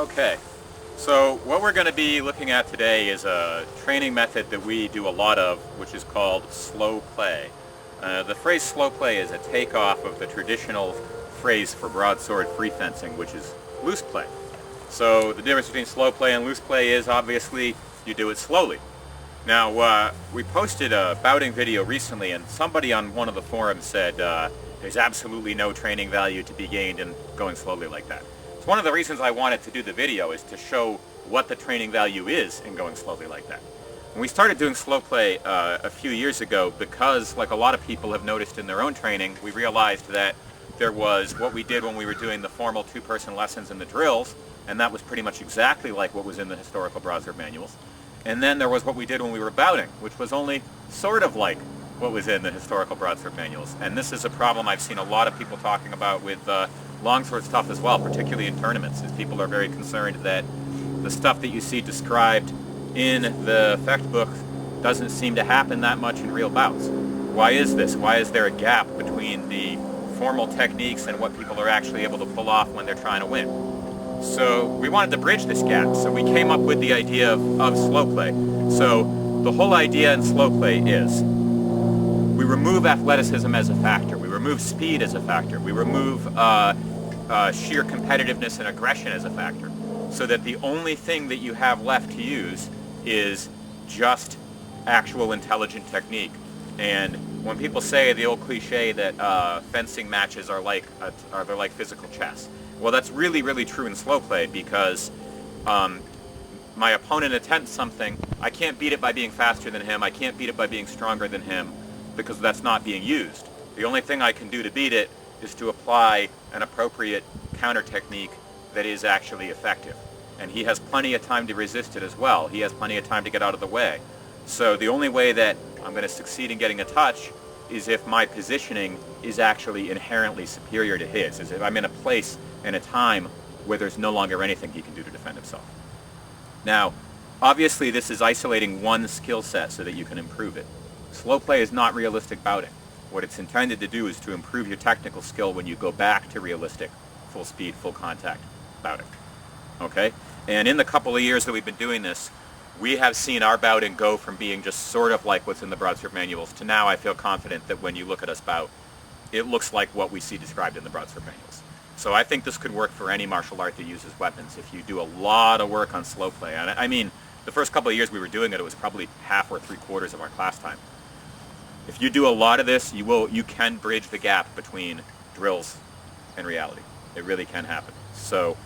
Okay, so what we're going to be looking at today is a training method that we do a lot of, which is called slow play. The phrase slow play is a takeoff of the traditional phrase for broadsword free fencing, which is loose play. So the difference between slow play and loose play is obviously you do it slowly. Now, we posted a bouting video recently, and somebody on one of the forums said there's absolutely no training value to be gained in going slowly like that. It's one of the reasons I wanted to do the video, is to show what the training value is in going slowly like that. When we started doing slow play a few years ago, because like a lot of people have noticed in their own training, we realized that there was what we did when we were doing the formal two-person lessons and the drills, and that was pretty much exactly like what was in the historical broadsword manuals. And then there was what we did when we were bouting, which was only sort of like what was in the historical broadsword manuals. And this is a problem I've seen a lot of people talking about with longsword stuff as well, particularly in tournaments, is people are very concerned that the stuff that you see described in the effect book doesn't seem to happen that much in real bouts. Why is this? Why is there a gap between the formal techniques and what people are actually able to pull off when they're trying to win? So we wanted to bridge this gap, so we came up with the idea of slow play. So the whole idea in slow play is we remove athleticism as a factor, we remove speed as a factor, we remove sheer competitiveness and aggression as a factor, so that the only thing that you have left to use is just actual intelligent technique. And when people say the old cliche that fencing matches are like physical chess, well, that's really, really true in slow play, because my opponent attempts something, I can't beat it by being faster than him, I can't beat it by being stronger than him, because that's not being used. The only thing I can do to beat it is to apply an appropriate counter technique that is actually effective. And he has plenty of time to resist it as well. He has plenty of time to get out of the way. So the only way that I'm going to succeed in getting a touch is if my positioning is actually inherently superior to his, is if I'm in a place and a time where there's no longer anything he can do to defend himself. Now, obviously this is isolating one skill set so that you can improve it. Slow play is not realistic bouting. What it's intended to do is to improve your technical skill when you go back to realistic, full speed, full contact bouting. Okay? And in the couple of years that we've been doing this, we have seen our bouting go from being just sort of like what's in the broadsword manuals to now I feel confident that when you look at us bout, it looks like what we see described in the broadsword manuals. So I think this could work for any martial art that uses weapons if you do a lot of work on slow play. And I mean, the first couple of years we were doing it, it was probably half or three-quarters of our class time. If you do a lot of this, you can bridge the gap between drills and reality. It really can happen. So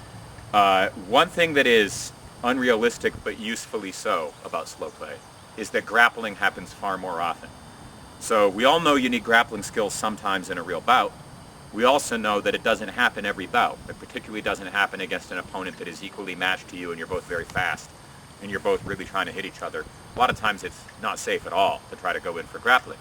one thing that is unrealistic but usefully so about slow play is that grappling happens far more often. So we all know you need grappling skills sometimes in a real bout. We also know that it doesn't happen every bout. It particularly doesn't happen against an opponent that is equally matched to you and you're both very fast and you're both really trying to hit each other. A lot of times it's not safe at all to try to go in for grappling.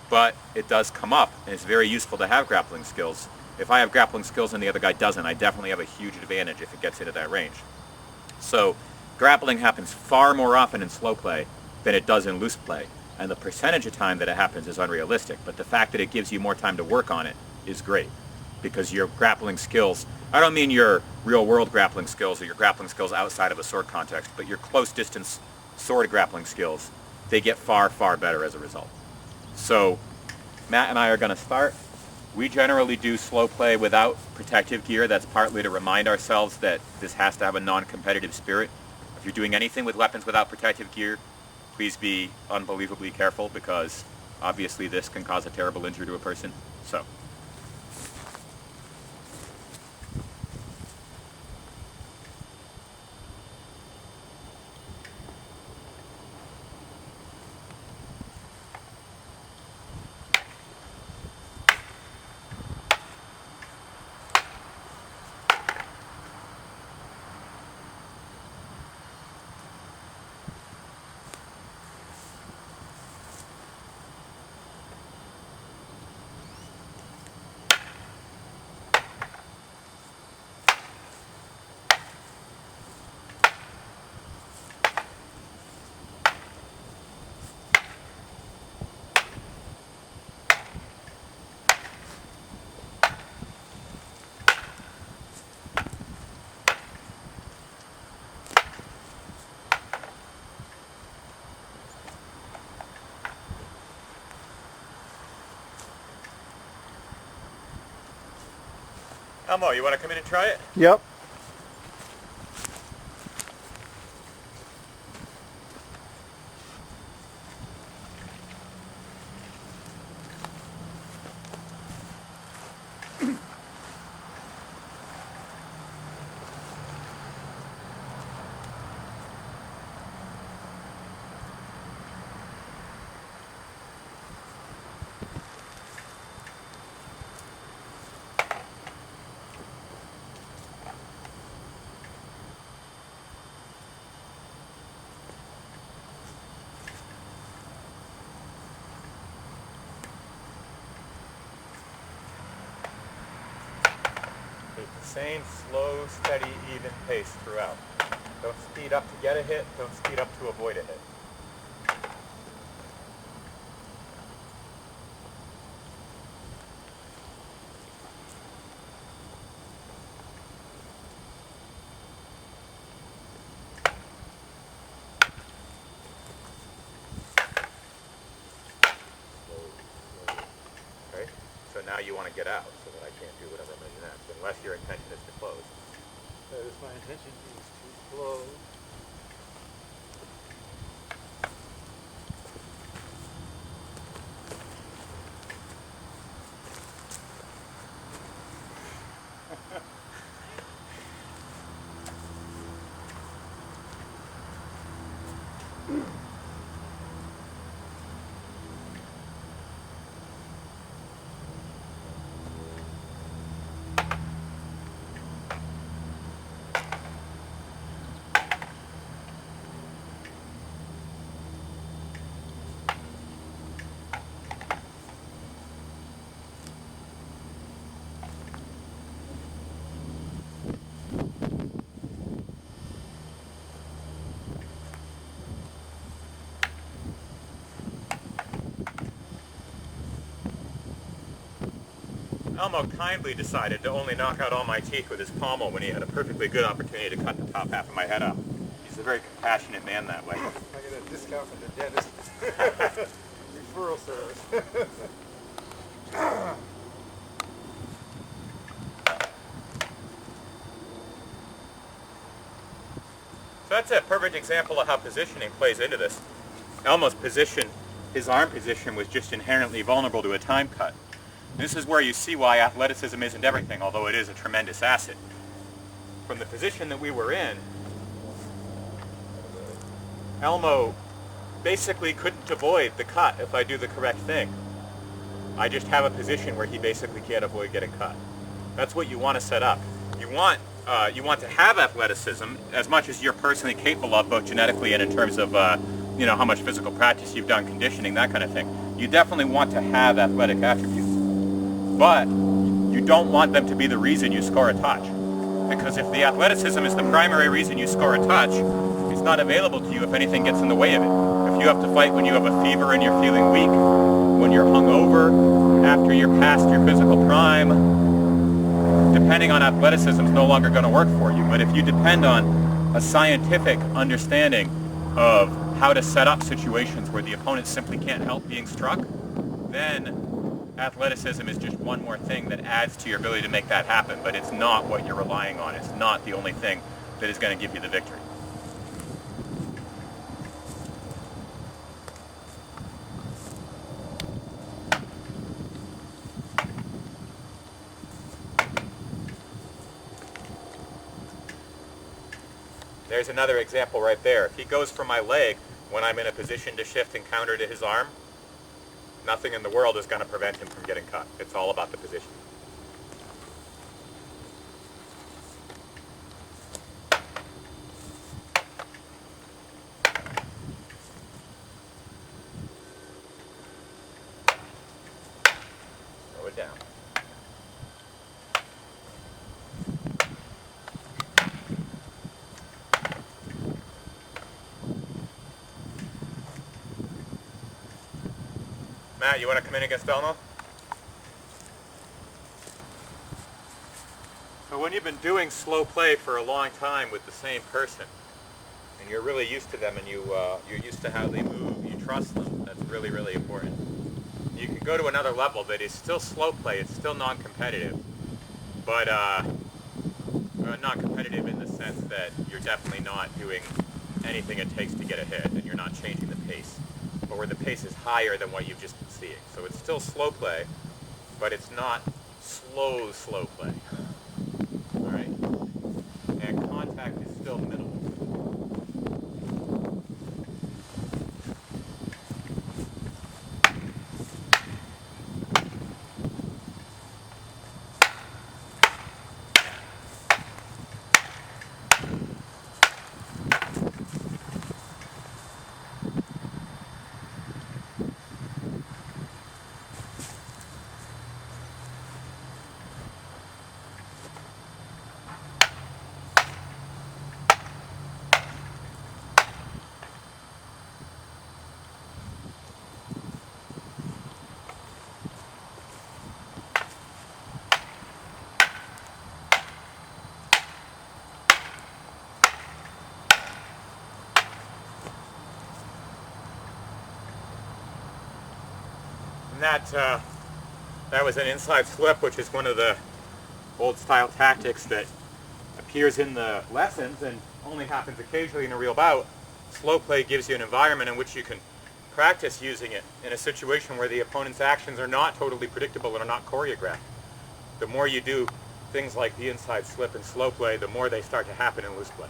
But it does come up, and it's very useful to have grappling skills. If I have grappling skills and the other guy doesn't, I definitely have a huge advantage if it gets into that range. So grappling happens far more often in slow play than it does in loose play, and the percentage of time that it happens is unrealistic, but the fact that it gives you more time to work on it is great, because your grappling skills, I don't mean your real-world grappling skills or your grappling skills outside of a sword context, but your close-distance sword grappling skills, they get far, far better as a result. So Matt and I are going to start. We generally do slow play without protective gear. That's partly to remind ourselves that this has to have a non-competitive spirit. If you're doing anything with weapons without protective gear, please be unbelievably careful, because obviously this can cause a terrible injury to a person. So. Elmo, you want to come in and try it? Yep. Keep the same slow, steady, even pace throughout. Don't speed up to get a hit, don't speed up to avoid a hit. Okay, so now you want to get out so that I can't do whatever I'm going to do next, unless your intention is to close. That is my intention, is to close. Elmo kindly decided to only knock out all my teeth with his pommel when he had a perfectly good opportunity to cut the top half of my head off. He's a very compassionate man that way. I get a discount from the dentist. Referral service. So that's a perfect example of how positioning plays into this. Elmo's position, his arm position, was just inherently vulnerable to a time cut. This is where you see why athleticism isn't everything, although it is a tremendous asset. From the position that we were in, Elmo basically couldn't avoid the cut if I do the correct thing. I just have a position where he basically can't avoid getting cut. That's what you want to set up. You want to have athleticism as much as you're personally capable of, both genetically and in terms of how much physical practice you've done, conditioning, that kind of thing. You definitely want to have athletic attributes. But you don't want them to be the reason you score a touch. Because if the athleticism is the primary reason you score a touch, it's not available to you if anything gets in the way of it. If you have to fight when you have a fever and you're feeling weak, when you're hungover, after you're past your physical prime, depending on athleticism is no longer going to work for you. But if you depend on a scientific understanding of how to set up situations where the opponent simply can't help being struck, then athleticism is just one more thing that adds to your ability to make that happen, but it's not what you're relying on. It's not the only thing that is going to give you the victory. There's another example right there. If he goes for my leg when I'm in a position to shift and counter to his arm, nothing in the world is going to prevent him from getting cut. It's all about the position. Throw it down. Matt, you want to come in against Elmo? So when you've been doing slow play for a long time with the same person, and you're really used to them and you're used to how they move, you trust them, that's really, really important. You can go to another level that is still slow play, it's still non-competitive, but not competitive in the sense that you're definitely not doing anything it takes to get a hit, and you're not changing the pace, but where the pace is higher than what you've just been seeing. So it's still slow play, but it's not slow play. All right, and contact is still minimal. And that was an inside slip, which is one of the old style tactics that appears in the lessons and only happens occasionally in a real bout. Slow play gives you an environment in which you can practice using it in a situation where the opponent's actions are not totally predictable and are not choreographed. The more you do things like the inside slip and slow play, the more they start to happen in loose play.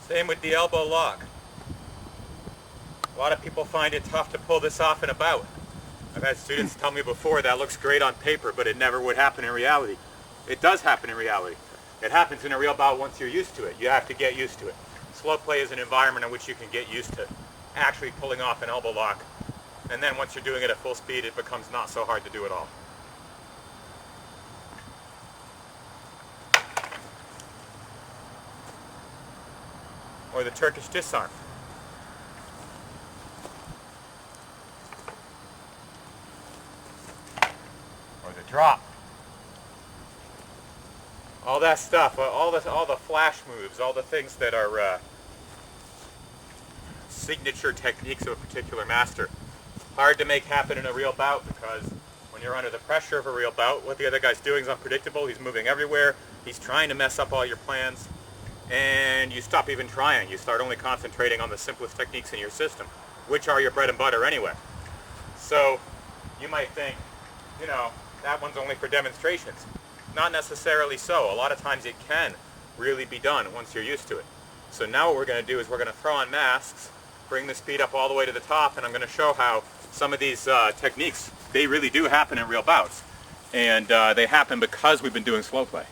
Same with the elbow lock. A lot of people find it tough to pull this off in a bout. I've had students tell me before that looks great on paper, but it never would happen in reality. It does happen in reality. It happens in a real bout once you're used to it. You have to get used to it. Slow play is an environment in which you can get used to actually pulling off an elbow lock. And then once you're doing it at full speed, it becomes not so hard to do at all. Or the Turkish disarm. Or the drop. All that stuff, all the flash moves, all the things that are signature techniques of a particular master. Hard to make happen in a real bout because when you're under the pressure of a real bout, what the other guy's doing is unpredictable. He's moving everywhere. He's trying to mess up all your plans. And you stop even trying. You start only concentrating on the simplest techniques in your system, which are your bread and butter anyway. So you might think, you know, that one's only for demonstrations. Not necessarily so. A lot of times it can really be done once you're used to it. So now what we're going to do is we're going to throw on masks, bring the speed up all the way to the top, and I'm going to show how some of these techniques, they really do happen in real bouts. And they happen because we've been doing slow play.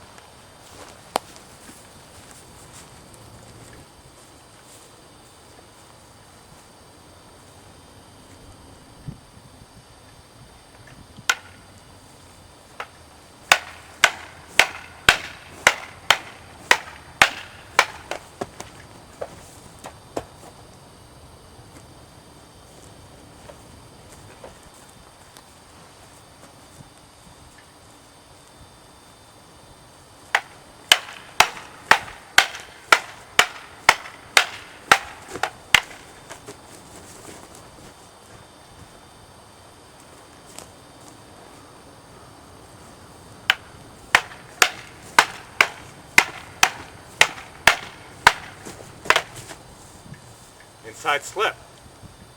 Inside slip.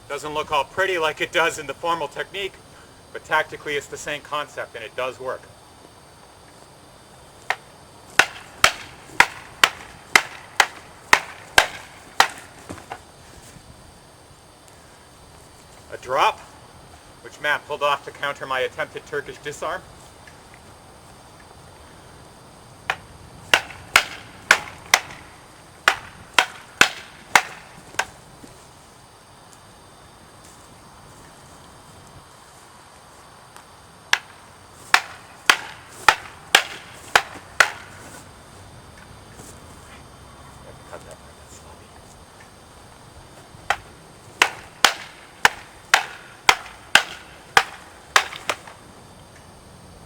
Doesn't look all pretty like it does in the formal technique, but tactically it's the same concept and it does work. A drop, which Matt pulled off to counter my attempted Turkish disarm.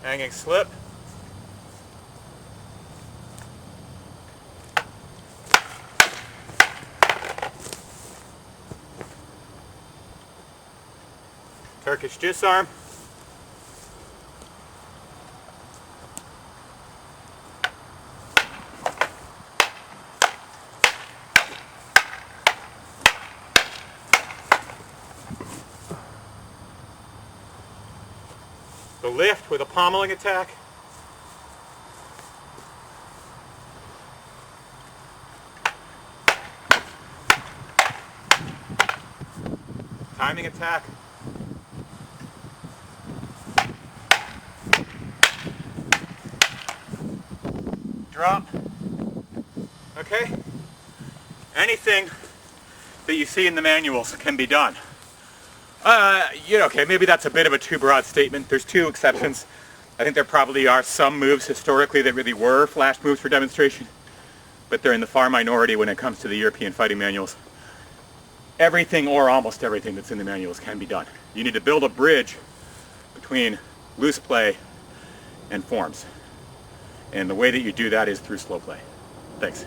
Hanging slip, Turkish disarm. The lift with a pommeling attack. Timing attack. Drop. Okay? Anything that you see in the manuals can be done. Okay, maybe that's a bit of a too broad statement. There's two exceptions. I think there probably are some moves historically that really were flash moves for demonstration, but they're in the far minority when it comes to the European fighting manuals. Everything or almost everything that's in the manuals can be done. You need to build a bridge between loose play and forms. And the way that you do that is through slow play. Thanks.